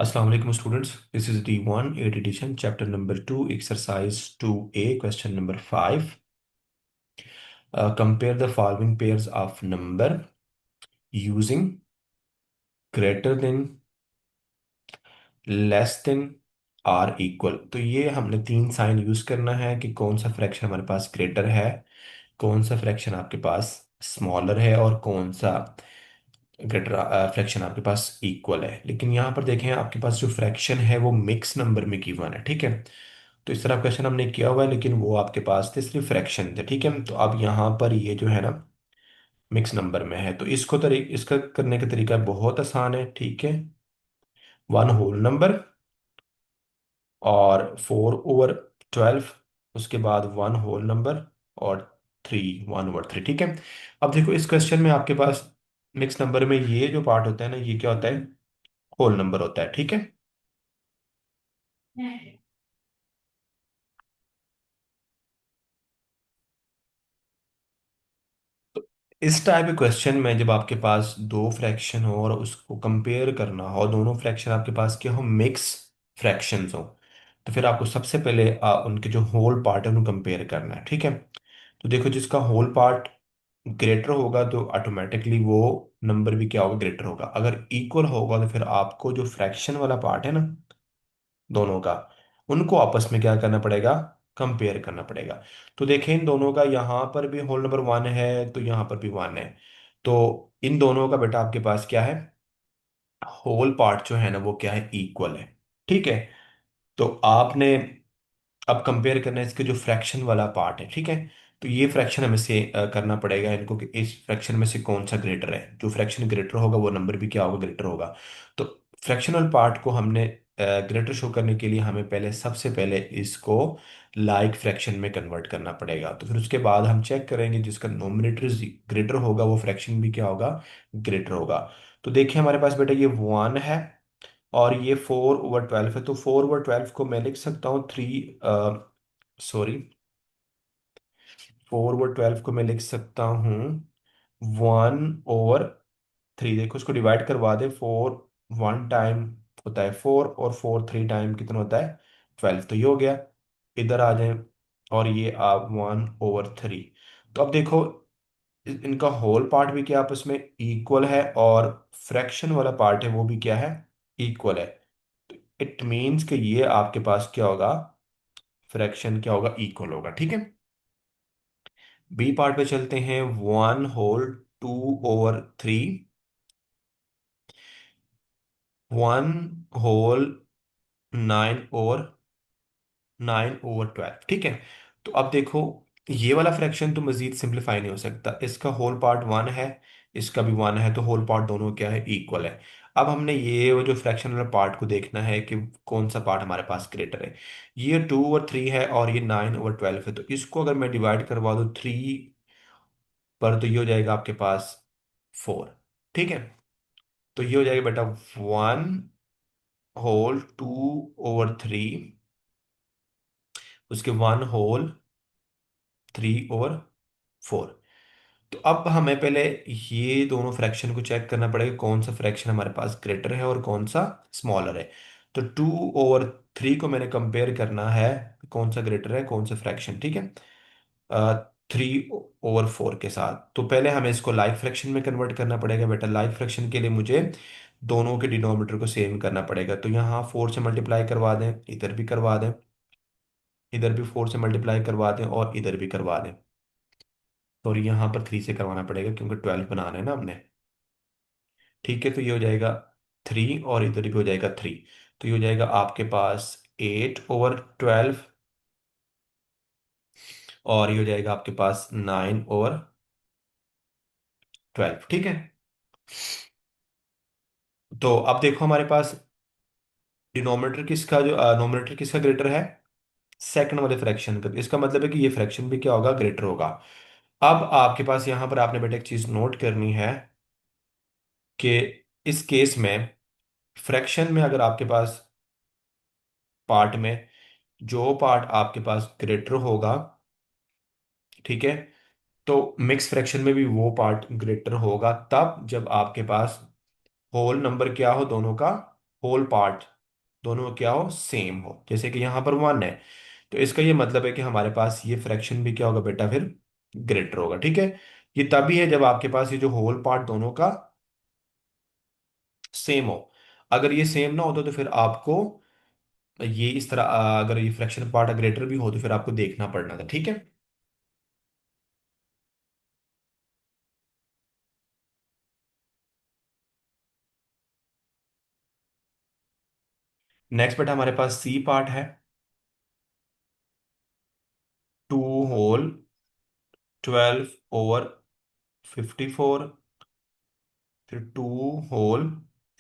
Assalamu alaikum students. This is D1 8 edition, chapter number 2, exercise 2A, question number 5. Compare the following pairs of number using greater than, less than और equal. तो ये हमने तीन sign use करना है कि कौन सा फ्रैक्शन हमारे पास ग्रेटर है, कौन सा फ्रैक्शन आपके पास स्मॉलर है और कौन सा ग्रेटर फ्रैक्शन आपके पास इक्वल है। लेकिन यहाँ पर देखें, आपके पास जो फ्रैक्शन है वो मिक्स नंबर में गिवन है, ठीक है। तो इस तरह क्वेश्चन हमने किया हुआ है, लेकिन वो आपके पास थे सिर्फ फ्रैक्शन थे, ठीक है। तो अब यहाँ पर ये जो है ना मिक्स नंबर में है, तो इसका करने का तरीका बहुत आसान है, ठीक है। वन होल नंबर और 4/12, उसके बाद वन होल नंबर और 3 1/3, ठीक है। अब देखो इस क्वेश्चन में आपके पास मिक्स नंबर में ये जो पार्ट होता है ना, ये क्या होता है, होल नंबर होता है, ठीक है। तो इस टाइप के क्वेश्चन में जब आपके पास दो फ्रैक्शन हो और उसको कंपेयर करना हो, दोनों फ्रैक्शन आपके पास क्या हो, मिक्स फ्रैक्शंस हो, तो फिर आपको सबसे पहले उनके जो होल पार्ट है उनको कंपेयर करना है, ठीक है। तो देखो, जिसका होल पार्ट ग्रेटर होगा तो ऑटोमेटिकली वो नंबर भी क्या होगा, ग्रेटर होगा। अगर इक्वल होगा तो फिर आपको जो फ्रैक्शन वाला पार्ट है ना दोनों का, उनको आपस में क्या करना पड़ेगा, कंपेयर करना पड़ेगा। तो देखें, इन दोनों का यहाँ पर भी होल नंबर 1 है तो यहाँ पर भी 1 है। तो इन दोनों का बेटा आपके पास क्या है, होल पार्ट जो है ना वो क्या है, इक्वल है, ठीक है। तो आपने अब कंपेयर करना है इसके जो फ्रैक्शन वाला पार्ट है, ठीक है। तो ये फ्रैक्शन हमें से करना पड़ेगा इनको कि इस फ्रैक्शन में से कौन सा ग्रेटर है। जो फ्रैक्शन ग्रेटर होगा वो नंबर भी क्या होगा, ग्रेटर होगा। तो फ्रैक्शनल पार्ट को हमने ग्रेटर शो करने के लिए हमें पहले सबसे पहले इसको लाइक फ्रैक्शन में कन्वर्ट करना पड़ेगा। तो फिर उसके बाद हम चेक करेंगे जिसका नोमिनेटर ग्रेटर होगा वो फ्रैक्शन भी क्या होगा, ग्रेटर होगा। तो देखिए हमारे पास बेटा ये 1 है और ये 4/12 है। तो 4/12 को मैं लिख सकता हूँ थ्री, सॉरी, 4/12 को मैं लिख सकता हूँ 1/3। देखो उसको डिवाइड करवा दे, 4 1 टाइम होता है 4 और 4 3 टाइम कितना होता है, 12। तो ये हो गया, इधर आ जाए और ये आप 1/3। तो अब देखो इनका होल पार्ट भी क्या आपस में इक्वल है और फ्रैक्शन वाला पार्ट है वो भी क्या है, इक्वल है। इट मीन्स कि ये आपके पास क्या होगा, फ्रैक्शन क्या होगा, इक्वल होगा, ठीक है। बी पार्ट पे चलते हैं, 1/2/3, 1/9/12, ठीक है। तो अब देखो ये वाला फ्रैक्शन तो मजीद सिंप्लीफाई नहीं हो सकता, इसका होल पार्ट 1 है, इसका भी 1 है, तो होल पार्ट दोनों क्या है, इक्वल है। अब हमने ये वो जो फ्रैक्शन वाला पार्ट को देखना है कि कौन सा पार्ट हमारे पास ग्रेटर है। ये 2/3 है और ये 9/12 है, तो इसको अगर मैं डिवाइड करवा दूँ 3 पर, तो ये हो जाएगा आपके पास 4, ठीक है। तो ये हो जाएगा बेटा 1/2/3, उसके 1/3/4। तो अब हमें पहले ये दोनों फ्रैक्शन को चेक करना पड़ेगा कौन सा फ्रैक्शन हमारे पास ग्रेटर है और कौन सा स्मॉलर है। तो 2/3 को मैंने कंपेयर करना है, कौन सा ग्रेटर है कौन सा फ्रैक्शन, ठीक है, 3/4 के साथ। तो पहले हमें इसको लाइक फ्रैक्शन में कन्वर्ट करना पड़ेगा बेटा। लाइक फ्रैक्शन के लिए मुझे दोनों के डिनोमिनेटर को सेम करना पड़ेगा। तो यहाँ 4 से मल्टीप्लाई करवा दें, इधर भी करवा दें, इधर भी 4 से मल्टीप्लाई करवा दें और इधर भी करवा दें। और यहाँ पर 3 से करवाना पड़ेगा क्योंकि 12 बनाना है ना हमने, ठीक है। तो ये हो जाएगा 3 और इधर भी हो जाएगा 3। तो ये हो जाएगा आपके पास 8/12 और ये हो जाएगा आपके पास 9/12, ठीक है। तो अब देखो हमारे पास डिनोमिनेटर किसका, जो नोमिनेटर किसका ग्रेटर है, सेकंड वाले फ्रैक्शन का। इसका मतलब है कि ये फ्रैक्शन भी क्या होगा, ग्रेटर होगा। अब आपके पास यहां पर आपने बेटा एक चीज नोट करनी है कि इस केस में फ्रैक्शन में अगर आपके पास पार्ट में जो पार्ट आपके पास ग्रेटर होगा, ठीक है, तो मिक्स फ्रैक्शन में भी वो पार्ट ग्रेटर होगा तब जब आपके पास होल नंबर क्या हो दोनों का, होल पार्ट दोनों का क्या हो, सेम हो। जैसे कि यहाँ पर 1 है, तो इसका ये मतलब है कि हमारे पास ये फ्रैक्शन भी क्या होगा बेटा, फिर ग्रेटर होगा। ठीक है, ये तभी है जब आपके पास ये जो होल पार्ट दोनों का सेम हो। अगर ये सेम ना होता तो फिर आपको ये इस तरह अगर ये फ्रैक्शन पार्ट ग्रेटर भी हो तो फिर आपको देखना पड़ना था। ठीक है, नेक्स्ट बेटा हमारे पास सी पार्ट है। 2 होल 12/54, फिर 2 होल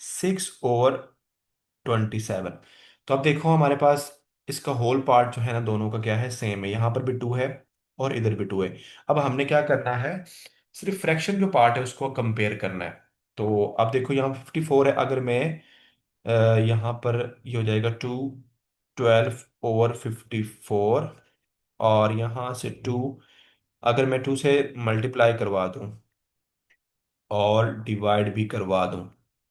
6/27। तो अब देखो हमारे पास इसका होल पार्ट जो है ना दोनों का क्या है, सेम है। यहाँ पर भी 2 है और इधर भी 2 है। अब हमने क्या करना है, सिर्फ फ्रैक्शन जो पार्ट है उसको कंपेयर करना है। तो अब देखो यहाँ 54 है, अगर मैं अ, यहाँ पर ये हो जाएगा 2 12/54, और यहाँ से 2 अगर मैं 2 से मल्टीप्लाई करवा दूं और डिवाइड भी करवा दूं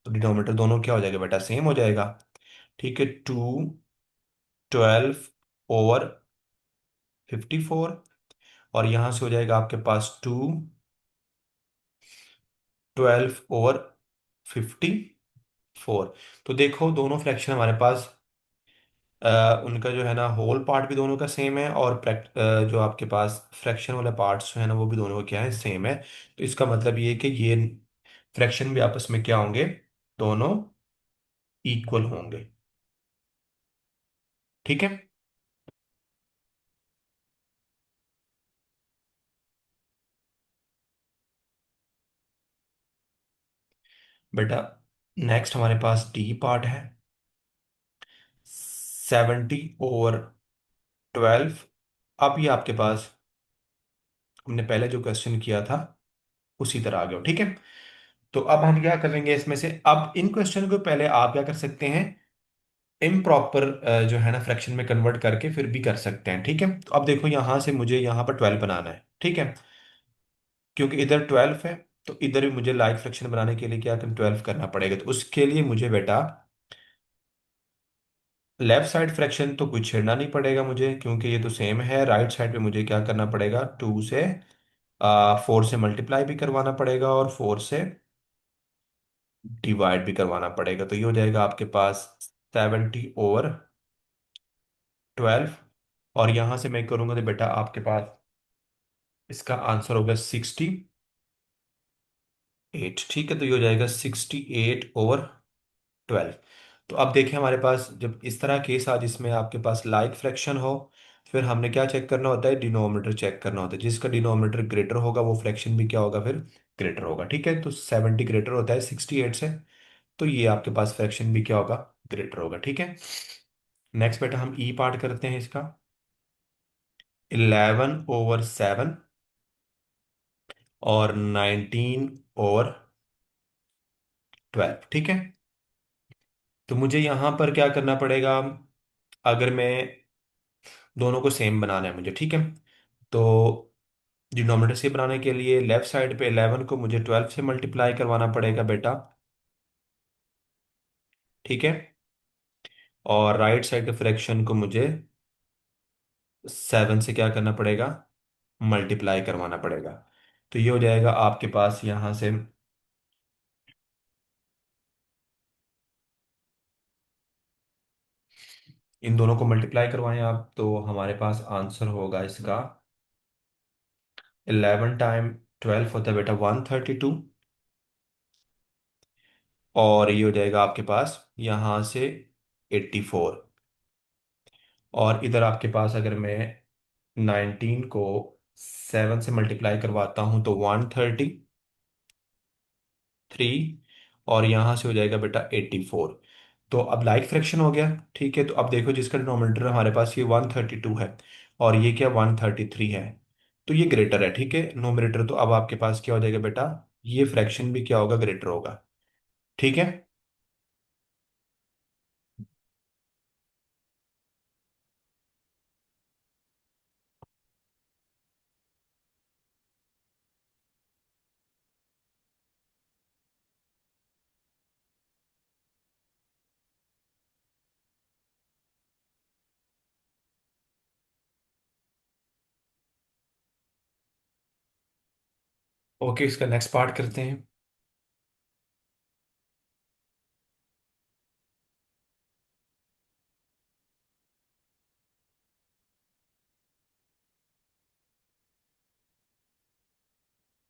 तो डिनोमिनेटर दोनों क्या हो जाएगा बेटा, सेम हो जाएगा। ठीक है, 2 12/54, और यहाँ से हो जाएगा आपके पास 2 12/54। तो देखो दोनों फ्रैक्शन हमारे पास उनका जो है ना होल पार्ट भी दोनों का सेम है, और जो आपके पास फ्रैक्शन वाले पार्ट्स जो है ना वो भी दोनों का क्या है, सेम है। तो इसका मतलब ये है कि ये फ्रैक्शन भी आपस में क्या होंगे, दोनों इक्वल होंगे। ठीक है बेटा, नेक्स्ट हमारे पास डी पार्ट है। 70/12। अब ये आपके पास हमने पहले जो क्वेश्चन किया था उसी तरह आ गया। ठीक है, तो अब हम क्या करेंगे इसमें से, अब इन क्वेश्चन को पहले आप क्या कर सकते हैं, इम्प्रॉपर जो है ना फ्रैक्शन में कन्वर्ट करके फिर भी कर सकते हैं। ठीक है, तो अब देखो यहाँ से मुझे यहाँ पर 12 बनाना है। ठीक है, क्योंकि इधर 12 है, तो इधर भी मुझे लाइक फ्रैक्शन बनाने के लिए क्या 12 करना पड़ेगा। तो उसके लिए मुझे बेटा लेफ्ट साइड फ्रैक्शन तो कुछ छेड़ना नहीं पड़ेगा मुझे, क्योंकि ये तो सेम है। राइट साइड पे मुझे क्या करना पड़ेगा, 2 से 4 से मल्टीप्लाई भी करवाना पड़ेगा और 4 से डिवाइड भी करवाना पड़ेगा। तो ये हो जाएगा आपके पास 70/12, और यहां से मैं करूंगा तो बेटा आपके पास इसका आंसर होगा 68। ठीक है, तो ये हो जाएगा 68/12। तो अब देखें हमारे पास जब इस तरह केस आ जिसमें आपके पास लाइक फ्रैक्शन हो, फिर हमने क्या चेक करना होता है, डिनोमिनेटर चेक करना होता है। जिसका डिनोमिनेटर ग्रेटर होगा वो फ्रैक्शन भी क्या होगा, फिर ग्रेटर होगा। ठीक है, तो 70 ग्रेटर होता है 68 से, तो ये आपके पास फ्रैक्शन भी क्या होगा, ग्रेटर होगा। ठीक है, नेक्स्ट बेटा हम ई पार्ट करते हैं इसका। 11/7 और 19/12। ठीक है, तो मुझे यहां पर क्या करना पड़ेगा, अगर मैं दोनों को सेम बनाना है मुझे। ठीक है, तो डिनोमिनेटर से बनाने के लिए लेफ्ट साइड पे 11 को मुझे 12 से मल्टीप्लाई करवाना पड़ेगा बेटा। ठीक है, और राइट साइड के फ्रैक्शन को मुझे 7 से क्या करना पड़ेगा, मल्टीप्लाई करवाना पड़ेगा। तो ये हो जाएगा आपके पास यहां से, इन दोनों को मल्टीप्लाई करवाएं आप तो हमारे पास आंसर होगा इसका 11 टाइम 12 होता है बेटा 132, और ये हो जाएगा आपके पास यहाँ से 84। और इधर आपके पास अगर मैं 19 को 7 से मल्टीप्लाई करवाता हूँ तो 133, और यहाँ से हो जाएगा बेटा 84। तो अब लाइक फ्रैक्शन हो गया। ठीक है, तो अब देखो जिसका डिनोमिनेटर हमारे पास ये 132 है और ये क्या 133 है, तो ये ग्रेटर है। ठीक है, नोमिनेटर तो अब आपके पास क्या हो जाएगा बेटा, ये फ्रैक्शन भी क्या होगा, ग्रेटर होगा। ठीक है, ओके, इसका नेक्स्ट पार्ट करते हैं।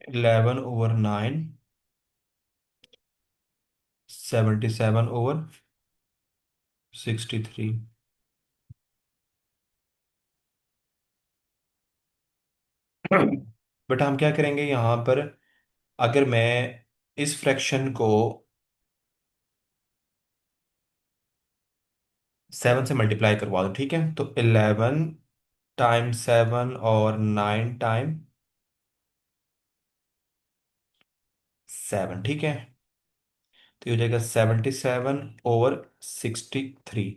11/9, 77/63। बट हम क्या करेंगे यहाँ पर, अगर मैं इस फ्रैक्शन को 7 से मल्टीप्लाई करवा दूँ, ठीक है, तो 11 टाइम 7 और 9 टाइम 7, ठीक है। तो ये हो जाएगा 77/63।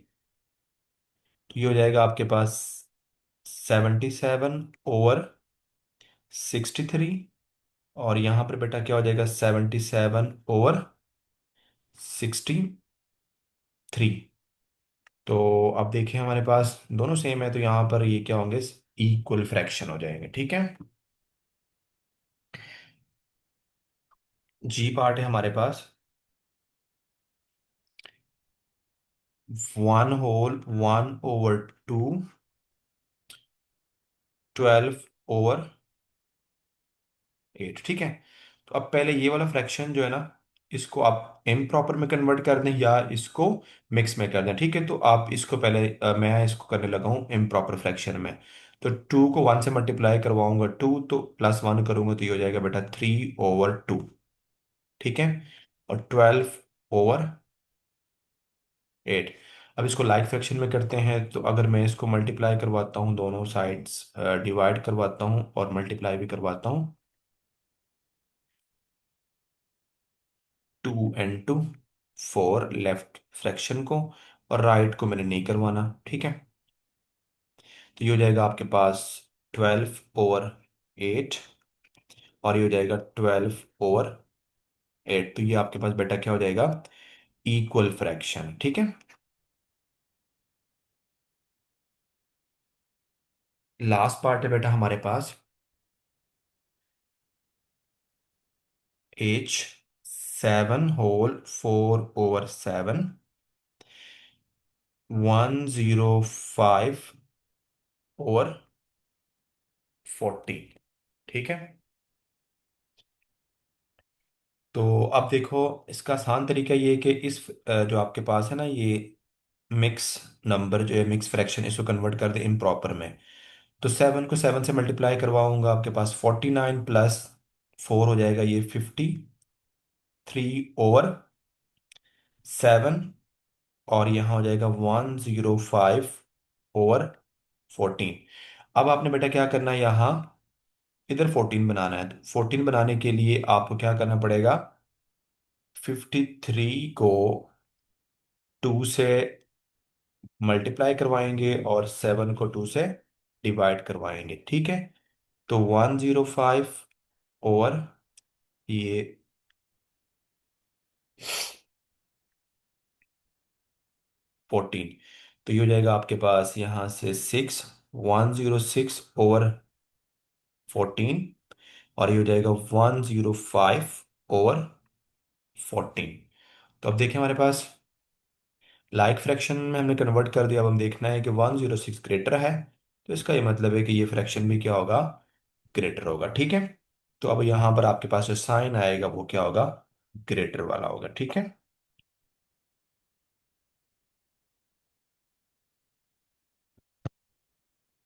तो ये हो जाएगा आपके पास 77/63। और यहाँ पर बेटा क्या हो जाएगा, 77/63। तो अब देखिए हमारे पास दोनों सेम है, तो यहाँ पर ये क्या होंगे, इक्वल फ्रैक्शन हो जाएंगे, ठीक है। जी पार्ट है हमारे पास, 1/1/2, 12/8, ठीक है। तो अब पहले ये वाला फ्रैक्शन जो है ना, इसको आप इम्प्रॉपर में कन्वर्ट कर दें या इसको मिक्स में कर दें, ठीक है। तो आप इसको पहले मैं इसको करने लगा हूँ इम्प्रॉपर फ्रैक्शन में। तो 2 को 1 से मल्टीप्लाई करवाऊंगा, 2 तो +1 करूंगा, तो ये हो जाएगा बेटा 3/2, ठीक है। और 12/8। अब इसको लाइक फ्रैक्शन में करते हैं, तो अगर मैं इसको मल्टीप्लाई करवाता हूँ, दोनों साइड्स डिवाइड करवाता हूँ और मल्टीप्लाई भी करवाता हूँ, 2 and 2 4 लेफ्ट फ्रैक्शन को, और राइट को मैंने नहीं करवाना, ठीक है। तो ये हो जाएगा आपके पास 12/8, और ये हो जाएगा 12/8। तो ये आपके पास बेटा क्या हो जाएगा, इक्वल फ्रैक्शन, ठीक है। लास्ट पार्ट है बेटा हमारे पास, H 7/4/7, 105/14, ठीक है। तो अब देखो, इसका आसान तरीका ये है कि इस जो आपके पास है ना, ये मिक्स नंबर जो है, मिक्स फ्रैक्शन, इसको कन्वर्ट कर दे इम्प्रॉपर में। तो 7 को 7 से मल्टीप्लाई करवाऊंगा, आपके पास 49 + 4 हो जाएगा, ये 53/7। और यहाँ हो जाएगा 105/14। अब आपने बेटा क्या करना है, यहाँ इधर 14 बनाना है। तो 14 बनाने के लिए आपको क्या करना पड़ेगा, 53 को 2 से मल्टीप्लाई करवाएंगे और 7 को 2 से डिवाइड करवाएंगे, ठीक है। तो 105 और ये 14। तो ये हो जाएगा आपके पास यहाँ से 106/14, और ये हो जाएगा 105/14। तो अब देखें हमारे पास लाइक फ्रैक्शन में हमने कन्वर्ट कर दिया। अब हम देखना है कि 106 ग्रेटर है, तो इसका ये मतलब है कि ये फ्रैक्शन भी क्या होगा, ग्रेटर होगा, ठीक है। तो अब यहाँ पर आपके पास जो साइन आएगा वो क्या होगा, ग्रेटर वाला होगा, ठीक है।